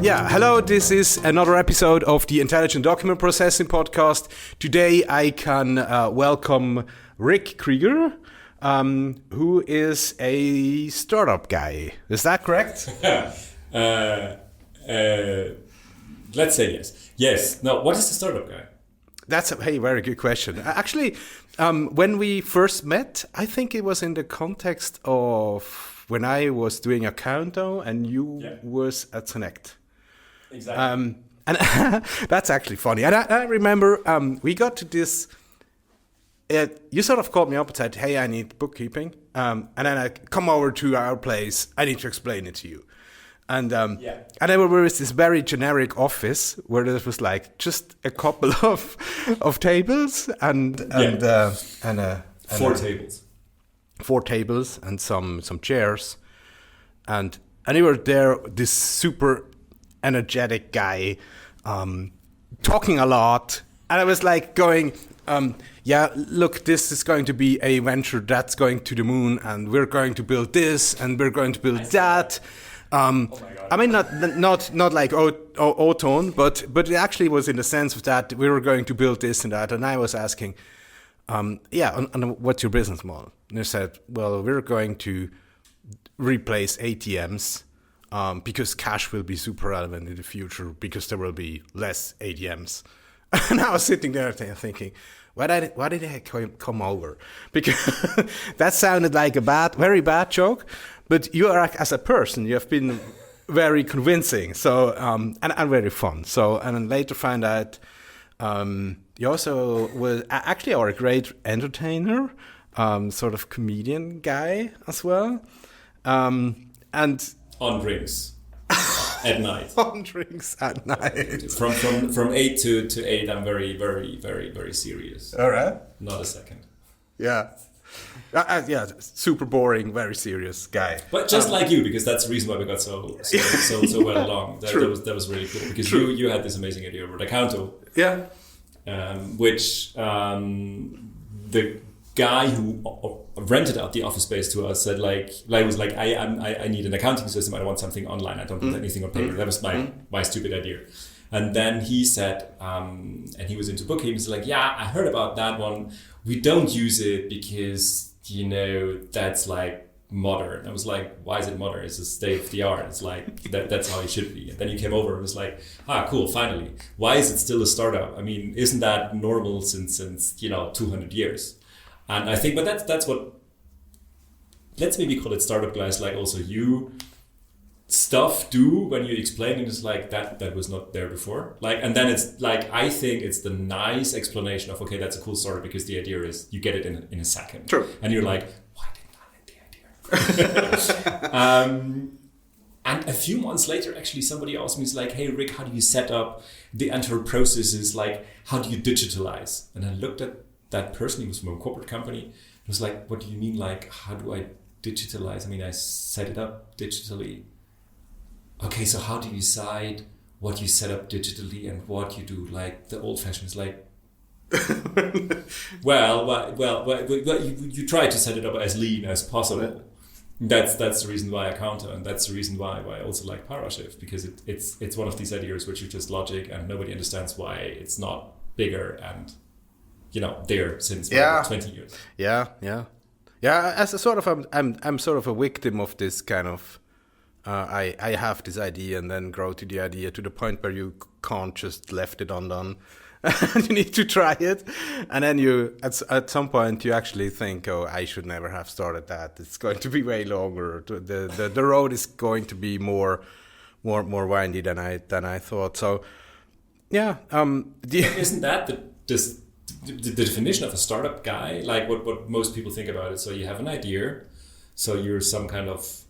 Yeah, hello, this is another episode of the Intelligent Document Processing Podcast. Today I can welcome Rik Krieger, who is a startup guy. Is that correct? Let's say yes. Yes. Now, what is the startup guy? That's a very good question. Actually, when we first met, I think it was in the context of when I was doing Accounto and you was at Connect. Exactly. And that's actually funny. And I remember we got to this. You sort of called me up and said, "Hey, I need bookkeeping," and then I come over to our place. I need to explain it to you. And and then there was this very generic office where there was like just a couple of tables and four tables and some chairs, and you were there, this super energetic guy, talking a lot, and I was like going, look, this is going to be a venture that's going to the moon, and we're going to build this, and we're going to build that. I mean, not like O-tone, but it actually was in the sense of that we were going to build this and that, and I was asking, and what's your business model? And they said, well, we're going to replace ATMs because cash will be super relevant in the future because there will be less ATMs. And I was sitting there thinking, why did I come over? Because that sounded like a very bad joke. But you are, as a person, you have been very convincing, so and very fun. So, and then later find out you also was actually a great entertainer, sort of comedian guy as well, and on drinks at night. On drinks at night. From 8 to 8, I'm very, very, very, very serious. All right. Not a second. Yeah. Super boring, very serious guy. But just like you, because that's the reason why we got so well along. That was really cool because you had this amazing idea about Accounto. Yeah. Which the guy who rented out the office space to us said I need an accounting system. I want something online. I don't want anything on paper. That was my stupid idea. And then he said, and he was into bookkeeping. He's like, yeah, I heard about that one. We don't use it because, that's like modern. I was like, why is it modern? It's a state of the art. It's like, that's how it should be. And then he came over and was like, cool, finally. Why is it still a startup? I mean, isn't that normal since 200 years? And I think, but that's what, let's maybe call it startup guys, like also you stuff do when you explain it is like that was not there before, like, and then it's like I think it's the nice explanation of okay, that's a cool story because the idea is you get it in a second. True. And you're like, why didn't I get the idea? And a few months later, actually, somebody asked me, it's like, hey Rik, how do you set up the entire processes? Like, how do you digitalize? And I looked at that person. He was from a corporate company. It was like, what do you mean? Like, how do I digitalize? I mean, I set it up digitally. Okay, so how do you decide what you set up digitally and what you do? Like the old-fashioned is like, you try to set it up as lean as possible. That's the reason why I counter, and that's the reason why I also like Parashift, because it's one of these ideas which are just logic and nobody understands why it's not bigger and there since 20 years. Yeah. As a sort of I'm sort of a victim of this kind of. I have this idea and then grow to the idea to the point where you can't just left it undone. You need to try it, and then you at some point you actually think, oh, I should never have started that. It's going to be way longer. The road is going to be more windy than I thought. So yeah, isn't that the definition of a startup guy? Like what most people think about it. So you have an idea, so you're some kind of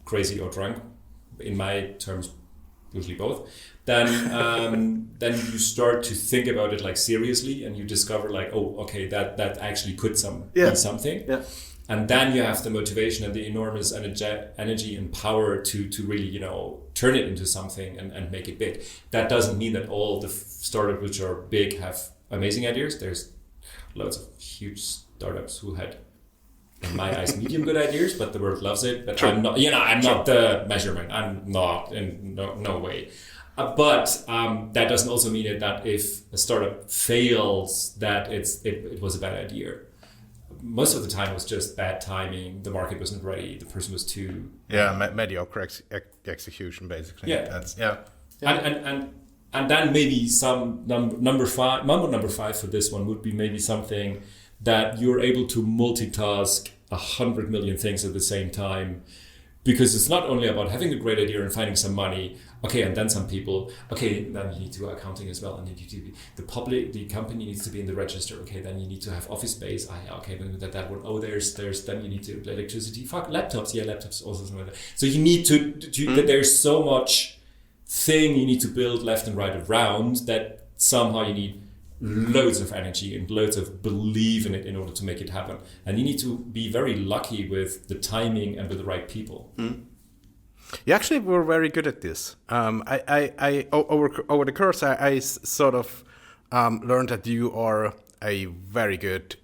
crazy or drunk, in my terms, usually both. Then you start to think about it like seriously, and you discover like, oh, okay, that actually could be something. Yeah. And then you have the motivation and the enormous energy and power to really turn it into something and make it big. That doesn't mean that all the startups which are big have amazing ideas. There's loads of huge startups who had in my eyes, medium good ideas, but the world loves it. But True. I'm not, I'm not the measurement. I'm not in no way. But that doesn't also mean that if a startup fails, that it was a bad idea. Most of the time it was just bad timing. The market wasn't ready. The person was too mediocre execution, basically. Yeah. And And then maybe some number five for this one would be maybe something that you're able to multitask 100 million things at the same time, because it's not only about having a great idea and finding some money. Okay, and then some people. Okay, then you need to do accounting as well, and you need to the company needs to be in the register. Okay, then you need to have office space. Okay, then that one. Oh, there's then you need to electricity. Laptops. Yeah, laptops also something like that. So you need to there's so much thing you need to build left and right around that somehow you need loads of energy and loads of belief in it in order to make it happen. And you need to be very lucky with the timing and with the right people. You actually were very good at this. I over the course, I sort of learned that you are a very good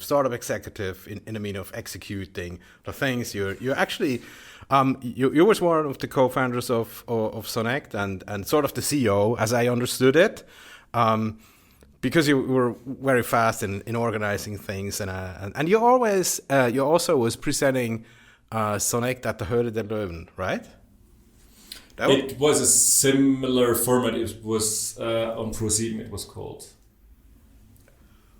startup executive in the mean of executing the things. You're actually you was one of the co-founders of Sonect and sort of the CEO, as I understood it, because you were very fast in organizing things and you always you also was presenting Sonect at the Höhle der Löwen, right? It was a similar format. It was on ProSieben. It was called.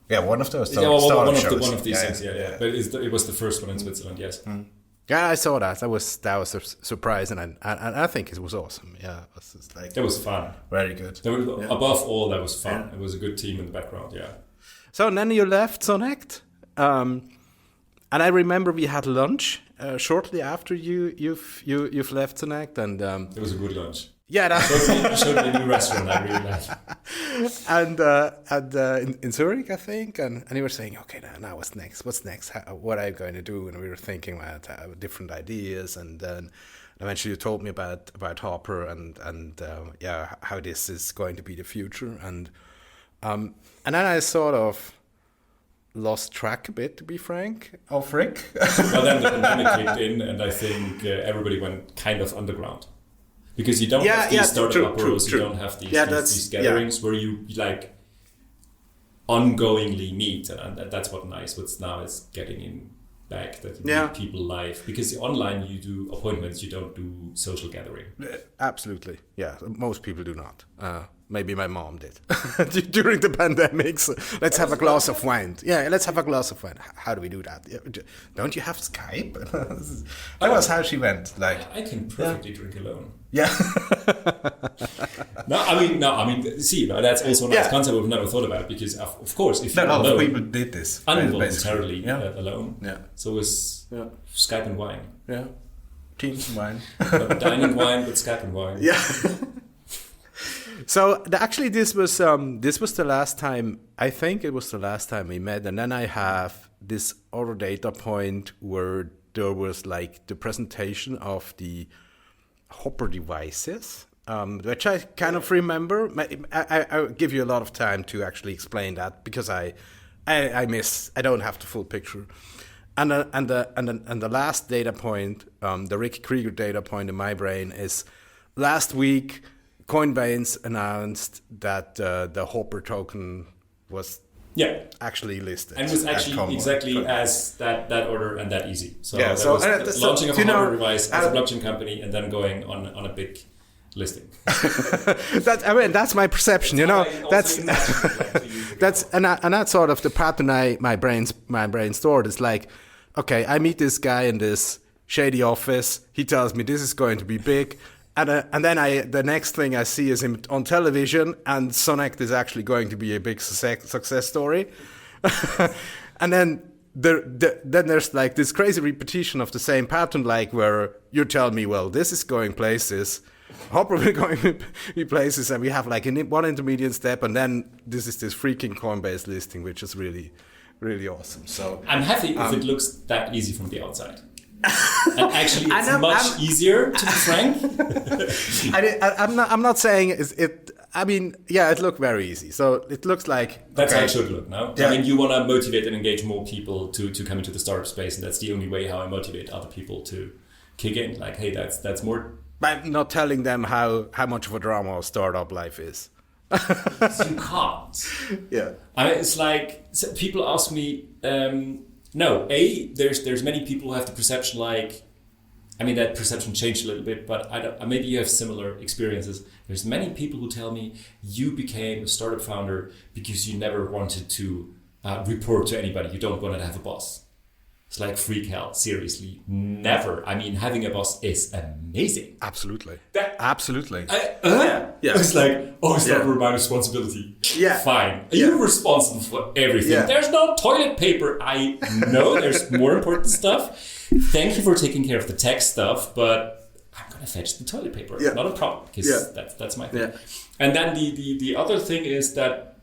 Yeah, one of those. One of these things. Yeah. But it was the first one in Switzerland. Yes. Yeah, I saw that. That was a surprise, and I think it was awesome. Yeah, it was just like that was fun. Very good. Above all, that was fun. It was a good team in the background. Yeah. So then you left Sonect, and I remember we had lunch shortly after you've left Sonect, and it was a good lunch. Yeah, you showed me a new restaurant I really like. and in Zurich, I think, and you were saying, okay, now what's next? What's next? What are you going to do? And we were thinking about different ideas, and then eventually you told me about HOPR and how this is going to be the future, and then I sort of lost track a bit, to be frank, of Rik. Well, then the pandemic kicked in, and I think everybody went kind of underground. Because you don't have these startup approaches, you don't have these gatherings where you like ongoingly meet, and that's what's now is getting in back, that you meet people live. Because online you do appointments, you don't do social gathering. Absolutely, yeah. Most people do not. Maybe my mom did during the pandemic. So let's have a glass of wine. Yeah, let's have a glass of wine. How do we do that? Don't you have Skype? That was how she went. Like I can perfectly drink alone. Yeah. I mean. See, that's also a nice concept we've never thought about, because of course, if you're alone, people did this involuntarily alone. Yeah. So it was Skype and wine. Yeah. Teams and wine. Dining wine with Skype and wine. Yeah. So actually, this was the last time. I think it was the last time we met, and then I have this other data point where there was like the presentation of the HOPR devices, which I kind of remember. I'll give you a lot of time to actually explain that, because I don't have the full picture. And the last data point, the Rik Krieger data point in my brain is last week. Coinbase announced that the HOPR token was actually listed. And it was actually exactly as that order and that easy. So that was launching of a HOPR device as a blockchain company and then going on a big listing. That's my perception, that's sort of the pattern my brain stored. It's like, okay, I meet this guy in this shady office. He tells me this is going to be big. And then the next thing I see is him on television, and Sonect is actually going to be a big success story. And then there's like this crazy repetition of the same pattern, like where you tell me, well, this is going places, HOPR will going places, and we have like one intermediate step, and then this freaking Coinbase listing, which is really, really awesome. So I'm happy if it looks that easy from the outside. And actually, it's much easier, to be frank. I'm not saying it. I mean, yeah, it looked very easy. So it looks like... That's how it should look now. Yeah. I mean, you want to motivate and engage more people to come into the startup space, and that's the only way how I motivate other people to kick in. Like, hey, that's more... By not telling them how much of a drama startup life is. You can't. Yeah. It's like, so people ask me, no, there's many people who have the perception like, I mean, that perception changed a little bit, but maybe you have similar experiences. There's many people who tell me you became a startup founder because you never wanted to report to anybody. You don't want to have a boss. It's like freak hell. Seriously, never. I mean, having a boss is amazing. Absolutely. Absolutely. Yeah. It's like, it's not my responsibility. Yeah. Fine. Yeah. You're responsible for everything. Yeah. There's no toilet paper. I know there's more important stuff. Thank you for taking care of the tech stuff, but I'm gonna fetch the toilet paper. Yeah. Not a problem, because that's my thing. Yeah. And then the other thing is that,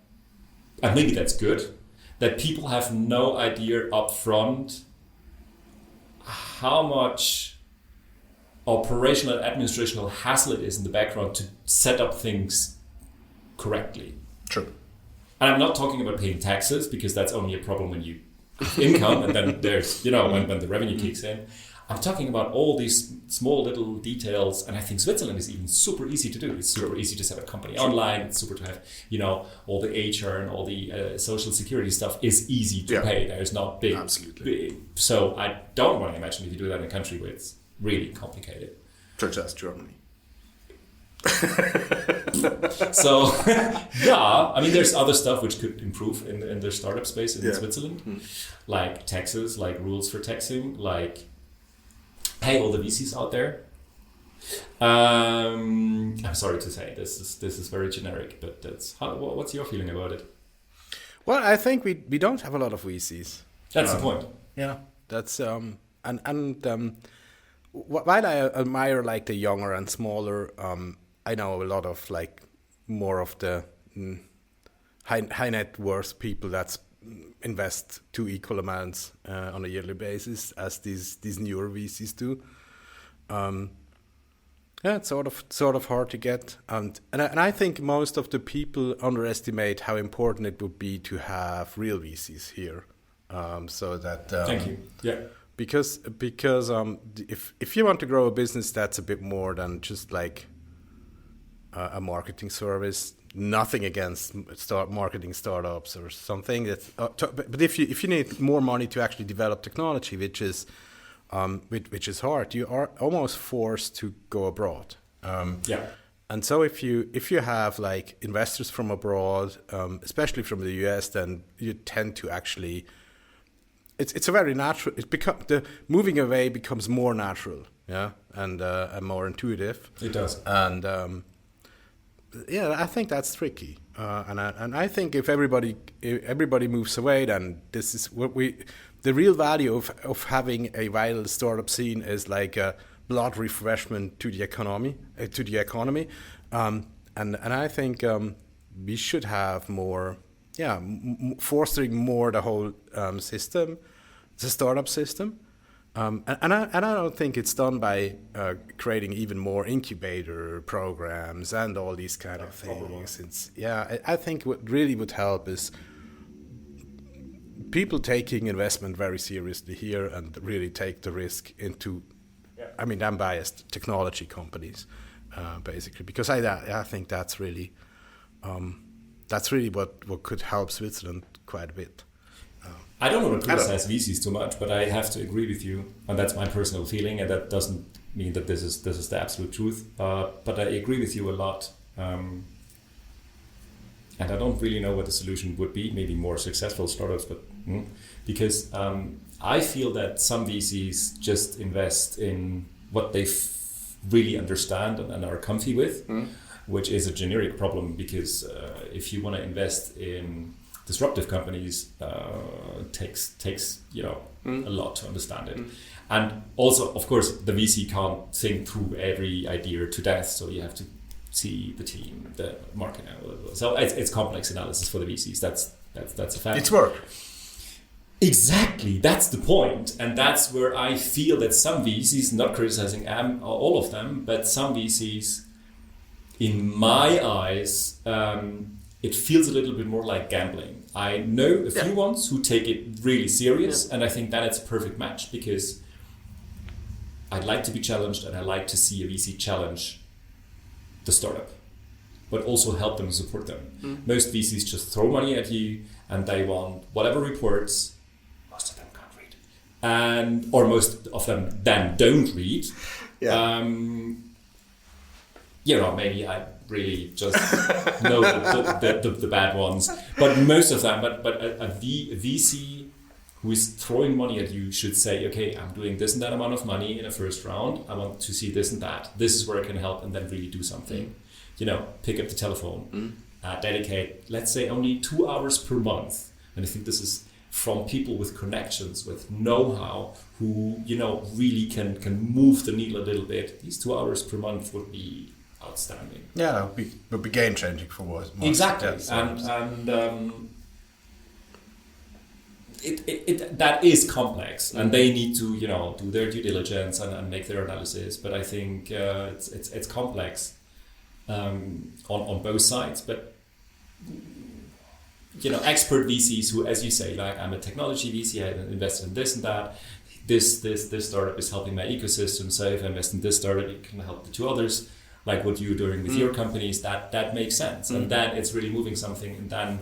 and maybe that's good, that people have no idea up front how much operational and administrational hassle it is in the background to set up things correctly. True. And I'm not talking about paying taxes, because that's only a problem when you have income and then there's, when the revenue kicks in. I'm talking about all these small little details, and I think Switzerland is even super easy to do. It's super easy to set up a company online. It's super to have, all the HR and all the social security stuff is easy to pay. There's not big. Absolutely. So I don't want to imagine if you do that in a country where it's really complicated. Such as Germany. So, I mean, there's other stuff which could improve in the startup space in Switzerland, like taxes, like rules for taxing, like, hey, all the VCs out there. I'm sorry to say this is very generic, but what's your feeling about it? Well, I think we don't have a lot of VCs. That's the point. Yeah, that's while I admire like the younger and smaller, I know a lot of like more of the high net worth people that invest 2 equal amounts on a yearly basis as these newer VCs do. It's sort of hard to get, and I think most of the people underestimate how important it would be to have real VCs here. So that thank you. Yeah. Because if you want to grow a business that's a bit more than just like a marketing service, nothing against marketing startups or something but if you need more money to actually develop technology, which is hard, you are almost forced to go abroad. And so if you have like investors from abroad, especially from the US, then you tend to actually it's a very natural. The moving away becomes more natural, and more intuitive. It does. And I think that's tricky. And I think if everybody moves away, then this is what the real value of having a vital startup scene is like a blood refreshment to the economy. And I think we should have more, fostering more the whole system, the startup system. And I don't think it's done by creating even more incubator programs and all these kind of things. I think what really would help is people taking investment very seriously here and really take the risk into, I mean, I'm biased, technology companies, basically, because I think that's really what could help Switzerland quite a bit. I don't want to criticize VCs too much, but I have to agree with you, and that's my personal feeling, and that doesn't mean that this is the absolute truth. But I agree with you a lot, and I don't really know what the solution would be. Maybe more successful startups, but because I feel that some VCs just invest in what they really understand and are comfy with, which is a generic problem. Because if you want to invest in disruptive companies, takes a lot to understand it. And also, of course, the VC can't think through every idea to death, so you have to see the team, the market. So it's complex analysis for the VCs. That's a fact. It's work. Exactly, that's the point. And that's where I feel that some VCs, not criticizing all of them, but some VCs in my eyes, it feels a little bit more like gambling. I know a few ones who take it really serious, and I think that it's a perfect match, because I'd like to be challenged, and I like to see a VC challenge the startup, but also help them and support them. Most VCs just throw money at you, and they want whatever reports. Most of them can't read, or most of them then don't read. Maybe I really just know the bad ones, but most of them. But a VC who is throwing money at you should say, okay, I'm doing this and that amount of money in a first round. I want to see this and that. This is where I can help, and then really do something. Pick up the telephone, dedicate, let's say, only 2 hours per month. And I think this is from people with connections, with know-how, who really can move the needle a little bit. These 2 hours per month would be outstanding. Yeah, that would be game changing for most. Exactly, it that is complex, and they need to do their due diligence and make their analysis. But I think it's complex on both sides. But expert VCs who, as you say, like, I'm a technology VC, I invested in this and that. This startup is helping my ecosystem. So if I invest in this startup, it can help the two others. Like what you're doing with your companies, that makes sense. And then it's really moving something, and then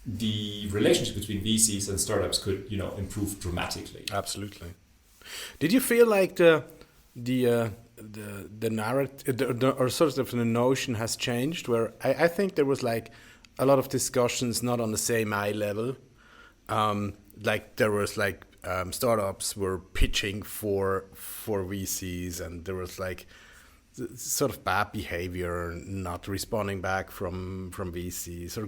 the relationship between VCs and startups could, improve dramatically. Absolutely. Did you feel like the narrative, or sort of the notion has changed? Where I think there was like a lot of discussions not on the same eye level. Like there was like startups were pitching for VCs, and there was like sort of bad behavior, not responding back from VCs, or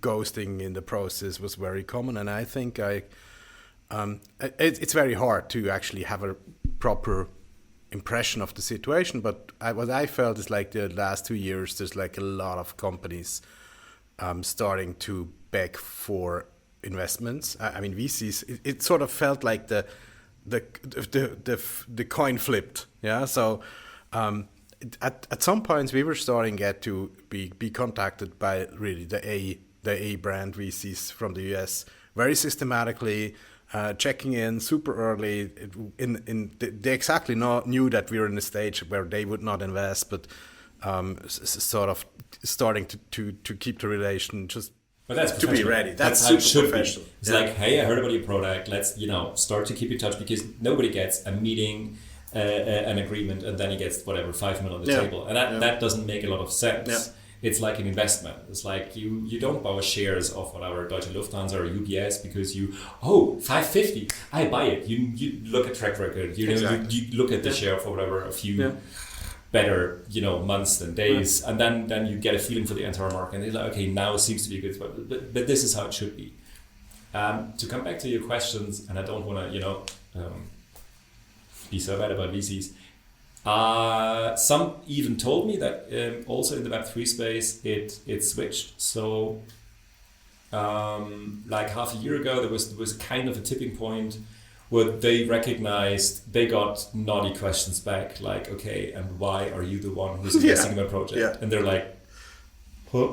ghosting in the process was very common. And I think it's very hard to actually have a proper impression of the situation. But what I felt is like the last 2 years, there's like a lot of companies starting to beg for investments. I mean, VCs. It sort of felt like the coin flipped. Yeah, so. At some points we were starting to be contacted by really the A brand VCs from the US very systematically, checking in super early. They exactly knew that we were in a stage where they would not invest, but sort of starting to keep the relation just. But that's to be ready. That's how it should be. professional. It's like, hey, I heard about your product. Let's start to keep in touch, because nobody gets a meeting. An agreement, and then he gets whatever 5 million on the table, and that doesn't make a lot of sense. It's like an investment. It's like you don't buy shares of whatever Deutsche Lufthansa or UBS because 550, I buy it. You look at track record. You look at the share for whatever a few better months than days, and then you get a feeling for the entire market, and it's like, okay, now it seems to be a good spot. But this is how it should be. To come back to your questions, and I don't want to be so bad about VCs. Some even told me that also in the Web3 space it switched. So like half a year ago, there was kind of a tipping point where they recognized they got naughty questions back, like, okay, and why are you the one who's investing in my project? And they're like, huh?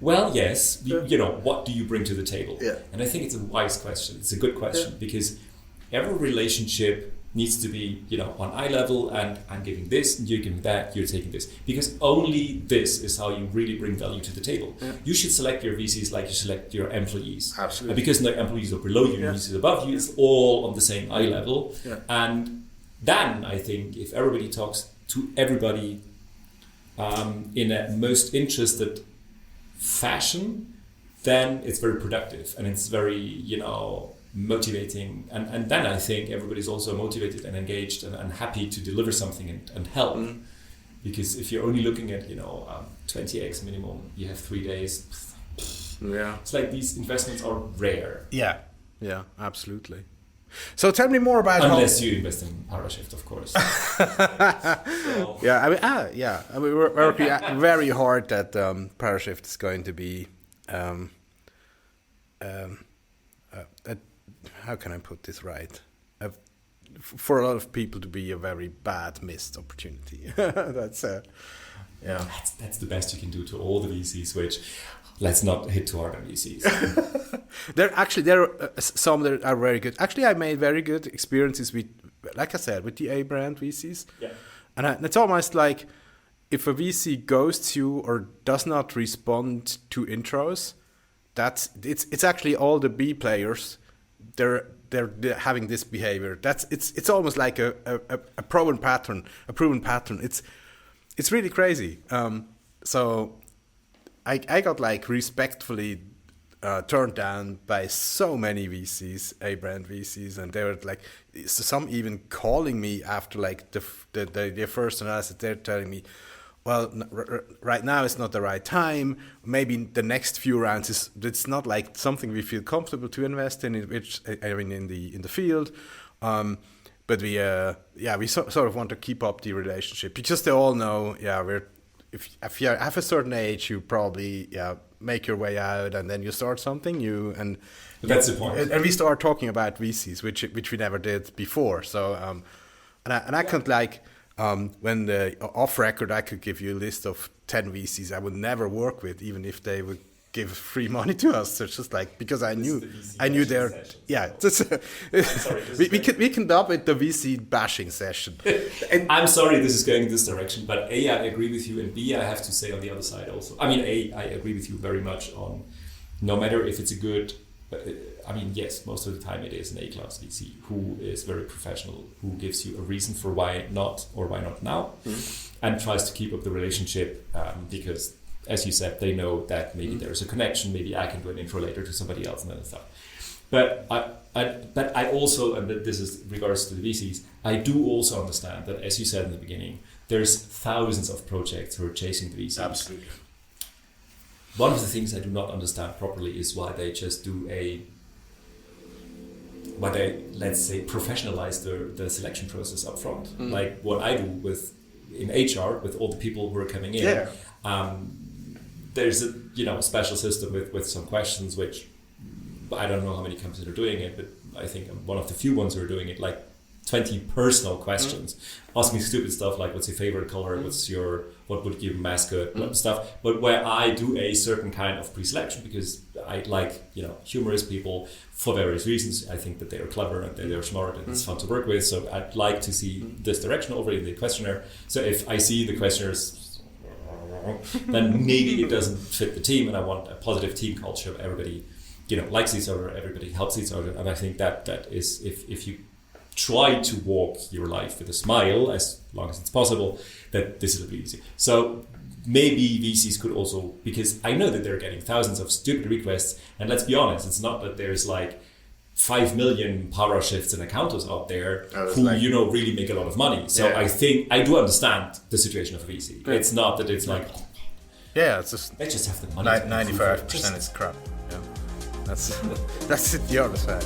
Well, yes, what do you bring to the table? And I think it's a wise question. It's a good question, because every relationship needs to be, on eye level, and I'm giving this, and you're giving that, you're taking this. Because only this is how you really bring value to the table. You should select your VCs like you select your employees. Absolutely. And because no employees are below you, VCs are above you, it's all on the same eye level. And then I think if everybody talks to everybody in a most interested fashion, then it's very productive, and it's very, motivating, and then I think everybody's also motivated and engaged and happy to deliver something and help. Because if you're only looking at 20x minimum, you have 3 days. It's like these investments are rare. Yeah, absolutely. So tell me more about unless you invest in Parashift, of course. We're working very hard that Parashift is going to be how can I put this right? For a lot of people to be a very bad missed opportunity. That's Yeah. That's the best you can do to all the VCs, which let's not hit too hard on VCs. There are some that are very good. Actually, I made very good experiences with, like I said, with the A brand VCs. Yeah. And it's almost like if a VC ghosts you or does not respond to intros, it's actually all the B players. They're having this behavior. It's almost like a proven pattern. It's really crazy. So I got like respectfully turned down by so many VCs, A brand VCs, and they were like, some even calling me after like their first analysis. They're telling me, well, right now it's not the right time. Maybe the next few rounds it's not like something we feel comfortable to invest in, which I mean in the field. But we sort of want to keep up the relationship because they all know, if you have a certain age, you probably make your way out and then you start something new. And that's the point. And we start talking about VCs, which we never did before. So I could like. When the off record, I could give you a list of 10 VCs I would never work with, even if they would give free money to us. So it's just like because I knew their we can dub it the VC bashing session. I'm sorry this is going in this direction, but A, I agree with you, and B, I have to say on the other side also. I mean, A, I agree with you very much on no matter if it's a good. I mean, yes, most of the time it is an A-class VC who is very professional, who gives you a reason for why not or why not now, and tries to keep up the relationship because, as you said, they know that maybe there's a connection, maybe I can do an intro later to somebody else and other stuff. But I also, and this is regards to the VCs, I do also understand that, as you said in the beginning, there's thousands of projects who are chasing the VCs. Absolutely. One of the things I do not understand properly is why they just let's say, professionalize the selection process up front. Like what I do in HR with all the people who are coming in. Yeah. There's a special system with some questions, which I don't know how many companies are doing it, but I think I'm one of the few ones who are doing it, like 20 personal questions, asking stupid stuff like what's your favorite color, what would give a mascot, stuff. But where I do a certain kind of pre-selection because I like humorous people for various reasons. I think that they are clever and they're smart and it's fun to work with. So I'd like to see this direction over in the questionnaire. So if I see the questionnaires, then maybe it doesn't fit the team, and I want a positive team culture. Everybody, likes each other. Everybody helps each other, and I think that is if you try to walk your life with a smile as long as it's possible, that this is a bit easy. So maybe VCs could also, because I know that they're getting thousands of stupid requests, and let's be honest, it's not that there's like 5 million Parashifts and accountants out there who really make a lot of money. So I think I do understand the situation of a VC. Yeah. It's not that it's like it's just they just have the money. 95% is crap. Yeah, that's the other side.